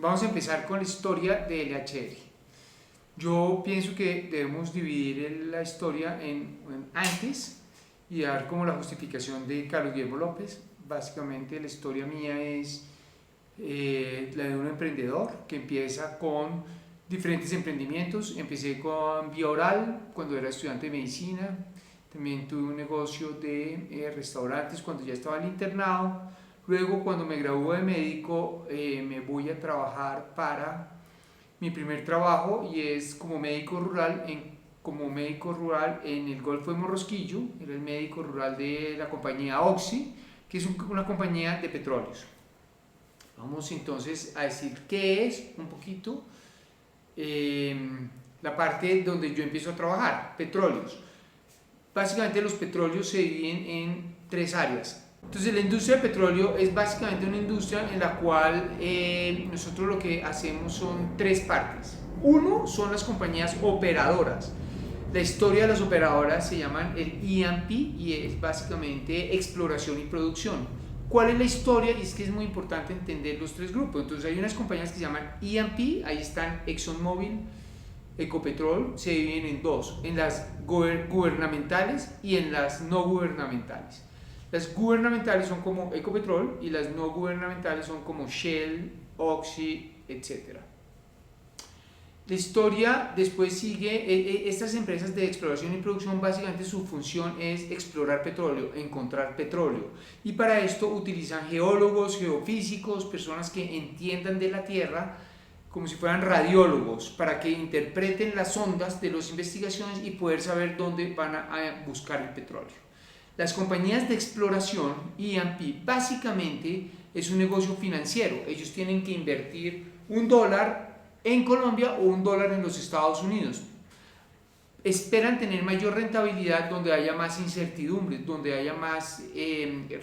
Vamos a empezar con la historia de LHR. Yo pienso que debemos dividir la historia en antes y dar como la justificación de Carlos Guillermo López. Básicamente la historia mía es la de un emprendedor que empieza con diferentes emprendimientos. Empecé con vía oral cuando era estudiante de medicina. También tuve un negocio de restaurantes cuando ya estaba en el internado. Luego, cuando me gradué de médico, me voy a trabajar para mi primer trabajo y es como médico rural en el Golfo de Morrosquillo. Era el médico rural de la compañía Oxy, que es una compañía de petróleos. Vamos entonces a decir qué es un poquito la parte donde yo empiezo a trabajar, petróleos. Básicamente los petróleos se dividen en tres áreas. Entonces la industria del petróleo es básicamente una industria en la cual nosotros lo que hacemos son tres partes. Uno son las compañías operadoras. La historia de las operadoras se llaman el E&P y es básicamente exploración y producción. ¿Cuál es la historia? Y es que es muy importante entender los tres grupos. Entonces hay unas compañías que se llaman E&P, ahí están ExxonMobil, Ecopetrol, se dividen en dos, en las gubernamentales y en las no gubernamentales. Las gubernamentales son como Ecopetrol y las no gubernamentales son como Shell, Oxy, etc. La historia después sigue, estas empresas de exploración y producción básicamente su función es explorar petróleo, encontrar petróleo. Y para esto utilizan geólogos, geofísicos, personas que entiendan de la tierra, como si fueran radiólogos, para que interpreten las ondas de las investigaciones y poder saber dónde van a buscar el petróleo. Las compañías de exploración, E&P, básicamente es un negocio financiero. Ellos tienen que invertir $1 en Colombia o $1 en los Estados Unidos. Esperan tener mayor rentabilidad donde haya más incertidumbre, donde haya más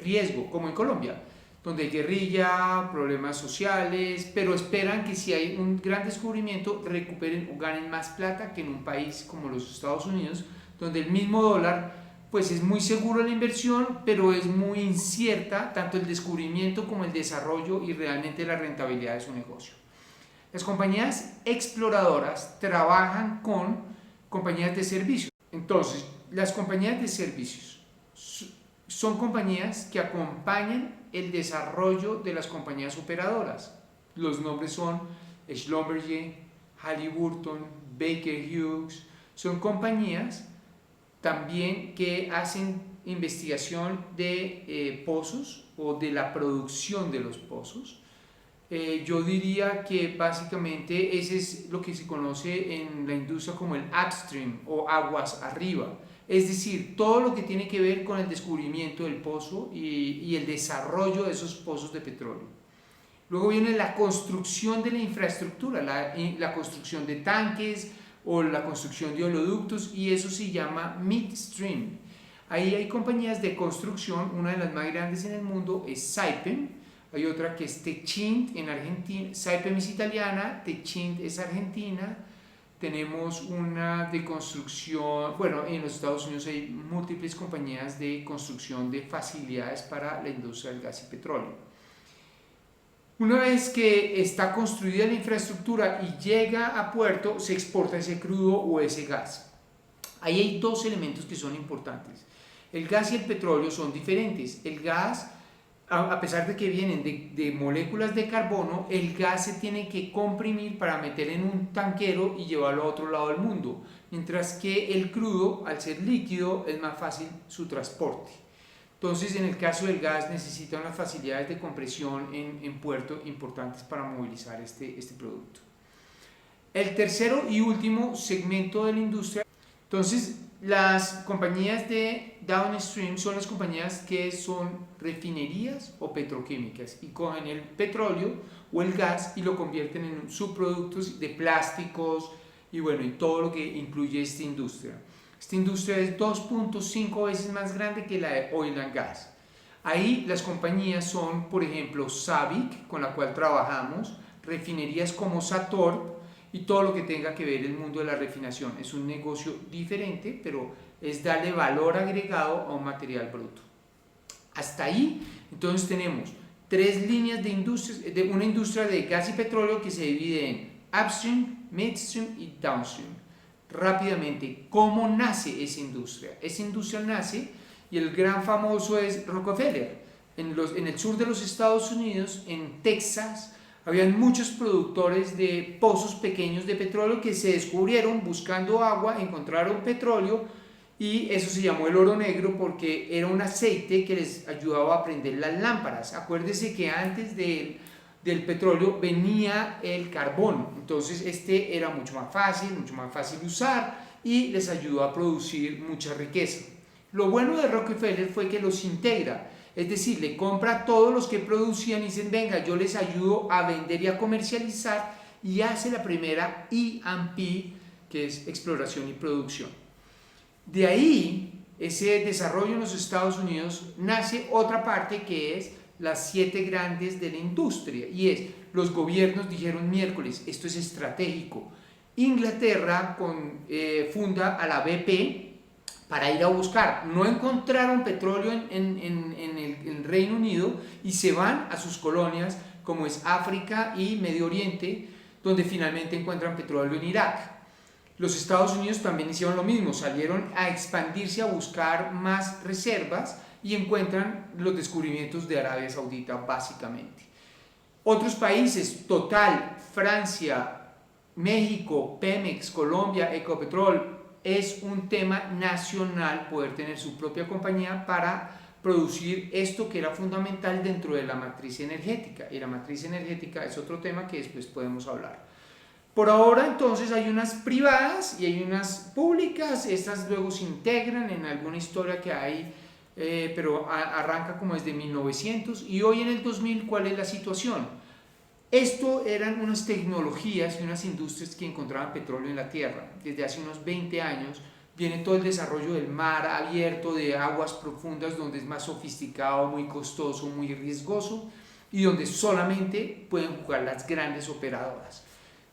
riesgo, como en Colombia, donde hay guerrilla, problemas sociales, pero esperan que si hay un gran descubrimiento recuperen o ganen más plata que en un país como los Estados Unidos, donde el mismo dólar pues es muy seguro la inversión, pero es muy incierta tanto el descubrimiento como el desarrollo y realmente la rentabilidad de su negocio. Las compañías exploradoras trabajan con compañías de servicios. Entonces, las compañías de servicios son compañías que acompañan el desarrollo de las compañías operadoras. Los nombres son Schlumberger, Halliburton, Baker Hughes. Son compañías también que hacen investigación de pozos o de la producción de los pozos. Yo diría que básicamente ese es lo que se conoce en la industria como el upstream o aguas arriba. Es decir, todo lo que tiene que ver con el descubrimiento del pozo y el desarrollo de esos pozos de petróleo. Luego viene la construcción de la infraestructura, la construcción de tanques o la construcción de oleoductos, y eso se llama midstream. Ahí hay compañías de construcción, una de las más grandes en el mundo es Saipem, hay otra que es Techint en Argentina. Saipem es italiana, Techint es argentina. Tenemos una de construcción, bueno, en los Estados Unidos hay múltiples compañías de construcción de facilidades para la industria del gas y petróleo. Una vez que está construida la infraestructura y llega a puerto, se exporta ese crudo o ese gas. Ahí hay dos elementos que son importantes. El gas y el petróleo son diferentes. El gas, a pesar de que vienen de moléculas de carbono, el gas se tiene que comprimir para meter en un tanquero y llevarlo a otro lado del mundo, mientras que el crudo, al ser líquido, es más fácil su transporte. Entonces, en el caso del gas, necesita unas facilidades de compresión en puerto importantes para movilizar este producto. El tercero y último segmento de la industria. Entonces, las compañías de downstream son las compañías que son refinerías o petroquímicas y cogen el petróleo o el gas y lo convierten en subproductos de plásticos y bueno, y todo lo que incluye esta industria. Esta industria es 2.5 veces más grande que la de oil and gas. Ahí las compañías son, por ejemplo, SABIC, con la cual trabajamos, refinerías como Sator y todo lo que tenga que ver el mundo de la refinación. Es un negocio diferente, pero es darle valor agregado a un material bruto. Hasta ahí, entonces tenemos tres líneas de industrias, de una industria de gas y petróleo que se divide en upstream, midstream y downstream. Rápidamente, ¿cómo nace esa industria? Esa industria nace, y el gran famoso es Rockefeller. En el sur de los Estados Unidos, en Texas, habían muchos productores de pozos pequeños de petróleo que se descubrieron buscando agua, encontraron petróleo, y eso se llamó el oro negro porque era un aceite que les ayudaba a prender las lámparas. Acuérdese que antes del petróleo venía el carbón, entonces este era mucho más fácil usar y les ayudó a producir mucha riqueza. Lo bueno de Rockefeller fue que los integra, es decir, le compra a todos los que producían y dicen, venga, yo les ayudo a vender y a comercializar, y hace la primera E&P, que es exploración y producción. De ahí, ese desarrollo en los Estados Unidos, nace otra parte que es las 7 grandes de la industria, y es, los gobiernos dijeron miércoles, esto es estratégico. Inglaterra funda a la BP para ir a buscar, no encontraron petróleo en el Reino Unido y se van a sus colonias como es África y Medio Oriente, donde finalmente encuentran petróleo en Irak. Los Estados Unidos también hicieron lo mismo, salieron a expandirse, a buscar más reservas y encuentran los descubrimientos de Arabia Saudita básicamente. Otros países, Total, Francia, México, Pemex, Colombia, Ecopetrol, es un tema nacional poder tener su propia compañía para producir esto que era fundamental dentro de la matriz energética, y la matriz energética es otro tema que después podemos hablar. Por ahora entonces hay unas privadas y hay unas públicas, estas luego se integran en alguna historia que hay, pero arranca como desde 1900, y hoy en el 2000, ¿cuál es la situación? Esto eran unas tecnologías y unas industrias que encontraban petróleo en la tierra. Desde hace unos 20 años viene todo el desarrollo del mar abierto, de aguas profundas, donde es más sofisticado, muy costoso, muy riesgoso, y donde solamente pueden jugar las grandes operadoras.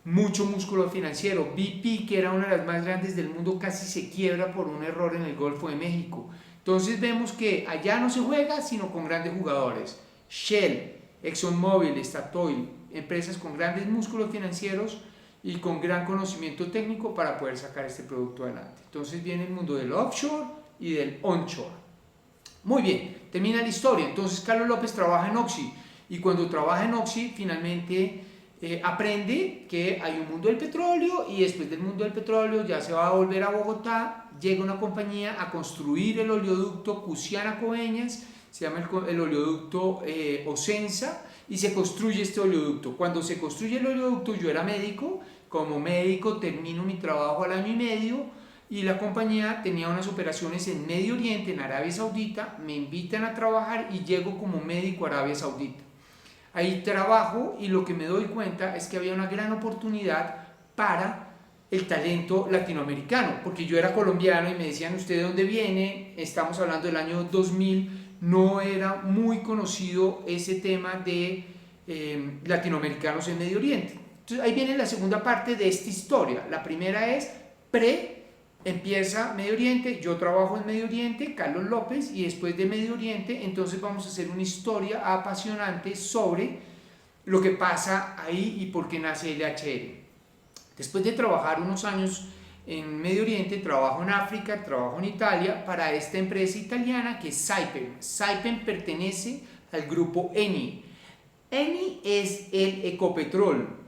Mucho músculo financiero. BP, que era una de las más grandes del mundo, casi se quiebra por un error en el Golfo de México. Entonces vemos que allá no se juega sino con grandes jugadores. Shell, ExxonMobil, Statoil, empresas con grandes músculos financieros y con gran conocimiento técnico para poder sacar este producto adelante. Entonces viene el mundo del offshore y del onshore. Muy bien, termina la historia. Entonces Carlos López trabaja en Oxy, y cuando trabaja en Oxy finalmente aprende que hay un mundo del petróleo, y después del mundo del petróleo ya se va a volver a Bogotá, llega una compañía a construir el oleoducto Cusiana-Coveñas, se llama el oleoducto Ocensa, y se construye este oleoducto. Cuando se construye el oleoducto, yo era médico, como médico termino mi trabajo al año y medio, y la compañía tenía unas operaciones en Medio Oriente, en Arabia Saudita, me invitan a trabajar y llego como médico a Arabia Saudita. Ahí trabajo y lo que me doy cuenta es que había una gran oportunidad para el talento latinoamericano, porque yo era colombiano y me decían, ¿usted de dónde viene? Estamos hablando del año 2000, no era muy conocido ese tema de latinoamericanos en Medio Oriente. Entonces ahí viene la segunda parte de esta historia. La primera es empieza Medio Oriente, yo trabajo en Medio Oriente, Carlos López, y después de Medio Oriente entonces vamos a hacer una historia apasionante sobre lo que pasa ahí y por qué nace LHR. Después de trabajar unos años en Medio Oriente, trabajo en África, trabajo en Italia para esta empresa italiana que es Saipem. Saipem pertenece al grupo Eni. Eni es el Ecopetrol.